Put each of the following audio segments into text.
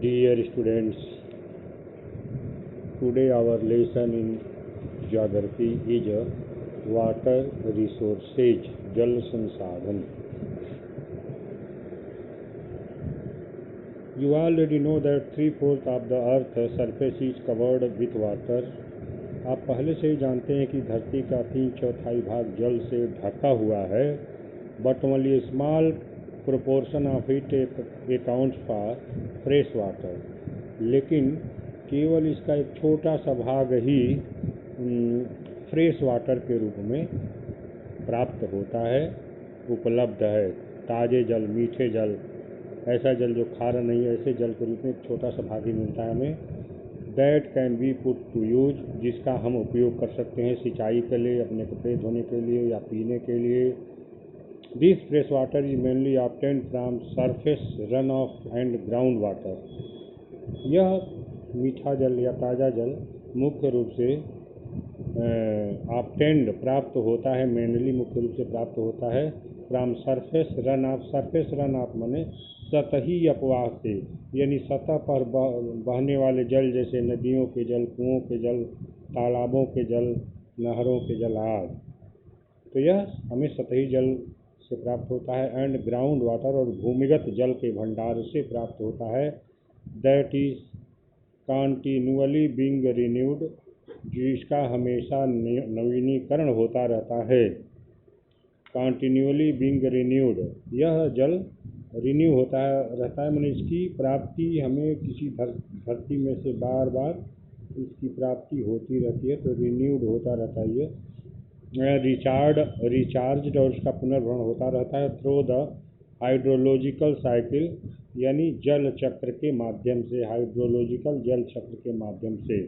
Dear students, today our lesson in geography is water resources, जल संसाधन. You already know that 3/4 of the earth surface is covered with water. आप पहले से ही जानते हैं कि धरती का 3/4 भाग जल से ढका हुआ है. But only a small proportion of it accounts for fresh water. लेकिन केवल इसका एक छोटा सा भाग ही फ्रेश वाटर के रूप में प्राप्त होता है, उपलब्ध है. ताज़े जल, मीठे जल, ऐसा जल जो खारा नहीं है, ऐसे जल के रूप में एक छोटा सा भाग ही मिलता है हमें. That can be put to use, जिसका हम उपयोग कर सकते हैं सिंचाई के लिए, अपने कपड़े धोने के लिए या पीने के लिए. This fresh water is mainly obtained from surface run of and ground water. यह मीठा जल या ताज़ा जल मुख्य रूप से ऑब्टेन्ड प्राप्त होता है, मेनली मुख्य रूप से प्राप्त होता है from surface run of. Surface run of माने सतही अपवाह से, यानी सतह पर बहने वाले जल, जैसे नदियों के जल, कुओं के जल, तालाबों के जल, नहरों के जल आदि. तो यह हमें सतही जल से प्राप्त होता है. एंड ग्राउंड वाटर, और भूमिगत जल के भंडार से प्राप्त होता है. दैट इज कॉन्टिन्यूअली बीइंग रिन्यूड, जिसका हमेशा नवीनीकरण होता रहता है. कॉन्टिन्यूअली बीइंग रिन्यूड, यह जल रिन्यू होता रहता है, मैंने इसकी प्राप्ति हमें किसी धरती में से बार बार इसकी प्राप्ति होती रहती है, तो रिन्यूड होता रहता है. ये रिचार्ज और उसका पुनर्भरण होता रहता है थ्रू द हाइड्रोलॉजिकल साइकिल, यानी जल चक्र के माध्यम से. हाइड्रोलॉजिकल जल चक्र के माध्यम से.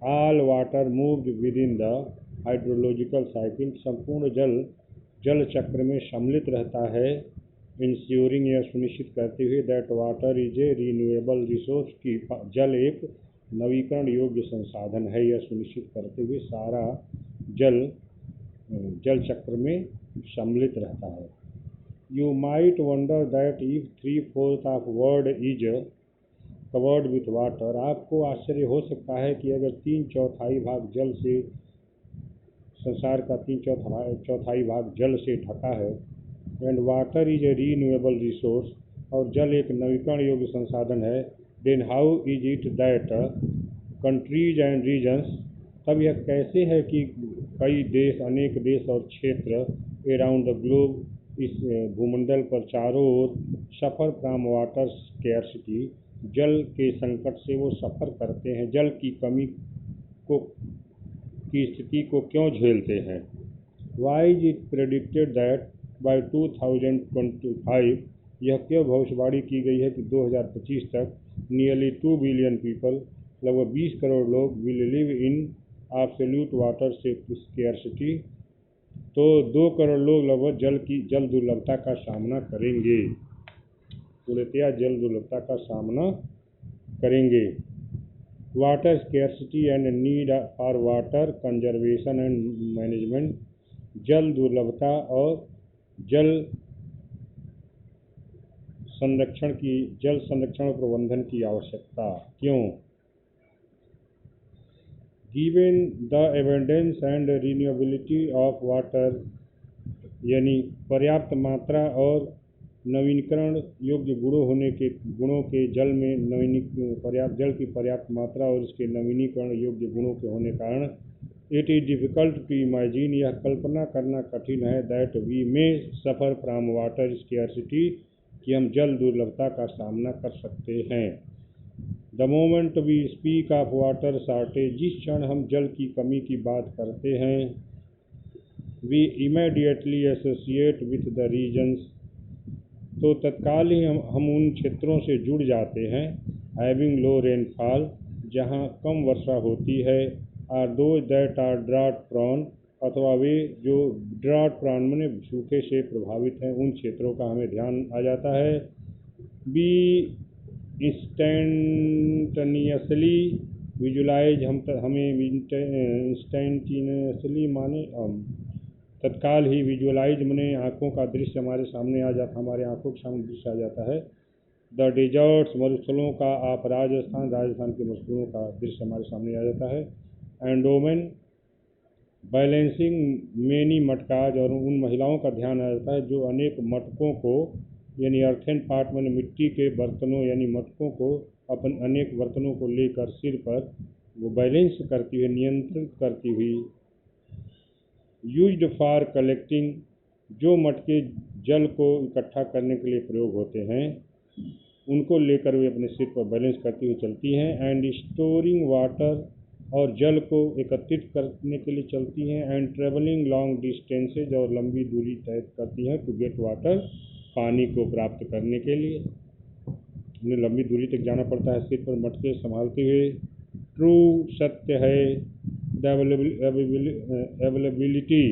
All water moved with in the hydrological cycle, संपूर्ण जल चक्र में सम्मिलित रहता है. इंश्योरिंग, यह सुनिश्चित करते हुए that water is A renewable resource, की जल एक नवीकरण योग्य संसाधन है. यह सुनिश्चित करते हुए सारा जल चक्र में सम्मिलित रहता है. You might wonder that if 3/4 of world is covered with water. आपको आश्चर्य हो सकता है कि अगर 3/4 भाग जल से, संसार का 3/4 भाग जल से ढका है. And water is a renewable resource, और जल एक नवीकरण योग्य संसाधन है. Then how is it that countries and regions, तब यह कैसे है कि कई देश, अनेक देश और क्षेत्र अराउंड द ग्लोब, इस भूमंडल पर चारों ओर, सफ़र फ्रॉम वाटर स्कैर्सिटी, जल के संकट से वो सफ़र करते हैं, जल की कमी की स्थिति को क्यों झेलते हैं. Why is it predicted that by 2025, यह क्यों भविष्यवाणी की गई है कि 2025 तक नियरली 2 बिलियन पीपल, लगभग 20 करोड़ लोग, will live in absolute water scarcity, तो 2 करोड़ लोग लगभग जल दुर्लभता का सामना करेंगे, पूर्णतया जल दुर्लभता का सामना करेंगे. Water scarcity and need for water conservation and management, जल दुर्लभता और जल संरक्षण और प्रबंधन की आवश्यकता क्यों. Given the abundance and renewability of water, यानी पर्याप्त मात्रा और नवीनीकरण योग्य गुणों के जल में जल की पर्याप्त मात्रा और इसके नवीनीकरण योग्य गुणों के होने कारण, it is difficult to imagine, यह कल्पना करना कठिन है, दैट वी में सफ़र फ्रॉम वाटर स्कैर्सिटी, कि हम जल दुर्लभता का सामना कर सकते हैं. The moment we speak of water shortage, जिस क्षण हम जल की कमी की बात करते हैं, we immediately associate with the regions, तो तत्काल ही हम उन क्षेत्रों से जुड़ जाते हैं, हैविंग लो रेनफॉल, जहाँ कम वर्षा होती है, are those that are drought prone, अथवा वे जो ड्राट प्रॉन माने सूखे से प्रभावित हैं, उन क्षेत्रों का हमें ध्यान आ जाता है. बी इंस्टेंटनियसली विजुलाइज, हमें इंस्टेंटनियसली माने तत्काल ही, विजुअलाइज माने आँखों का दृश्य हमारे सामने आ जाता, हमारे आँखों के सामने दृश्य आ जाता है. द डेजर्ट्स, मरुस्थलों का आप राजस्थान के मरुस्थलों का दृश्य हमारे सामने आ जाता है। एंडोमेन बैलेंसिंग मेनी मटकाज, और उन महिलाओं का ध्यान आ जाता है जो अनेक मटकों को यानी अर्थेन पार्ट में मिट्टी के बर्तनों यानी मटकों को अपन अनेक बर्तनों को लेकर सिर पर वो बैलेंस करती हुई, नियंत्रित करती हुई। यूज्ड फॉर कलेक्टिंग, जो मटके जल को इकट्ठा करने के लिए प्रयोग होते हैं उनको लेकर वे अपने सिर पर बैलेंस करती हुई चलती हैं। एंड स्टोरिंग वाटर, और जल को एकत्रित करने के लिए चलती हैं। एंड ट्रेवलिंग लॉन्ग डिस्टेंसेज, और लंबी दूरी तय करती हैं टू गेट वाटर, पानी को प्राप्त करने के लिए उन्हें लंबी दूरी तक जाना पड़ता है सिर पर मटके संभालते हुए। ट्रू, सत्य है, the availability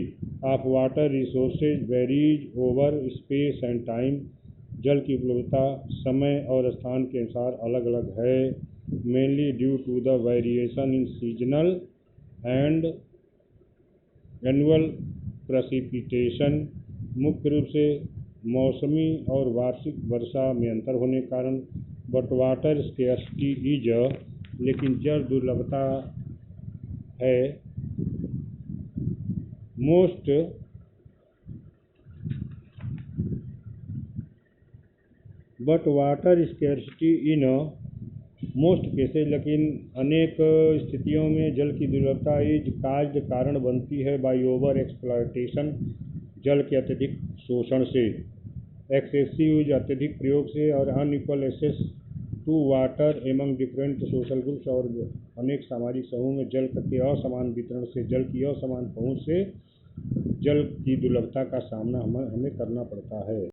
of water resources varies over space and time, जल की उपलब्धता समय और स्थान के अनुसार अलग अलग है। Mainly due to the variation in seasonal and annual precipitation, मुख्य रूप से मौसमी और वार्षिक वर्षा में अंतर होने के कारण। बट वाटर स्केर्सिटी इज, लेकिन जल दुर्लभता है। Most but water scarcity in most cases, लेकिन अनेक स्थितियों में जल की दुर्लभता इज काज्ड, कारण बनती है बाई ओवर एक्सप्लॉयटेशन, जल के अत्यधिक शोषण से, एक्सेसिव यूज, अत्यधिक प्रयोग से, और unequal access to water among different social groups, और अनेक सामाजिक समूह में जल के असमान वितरण से, जल की असमान पहुँच से जल की दुर्लभता का सामना हमें करना पड़ता है।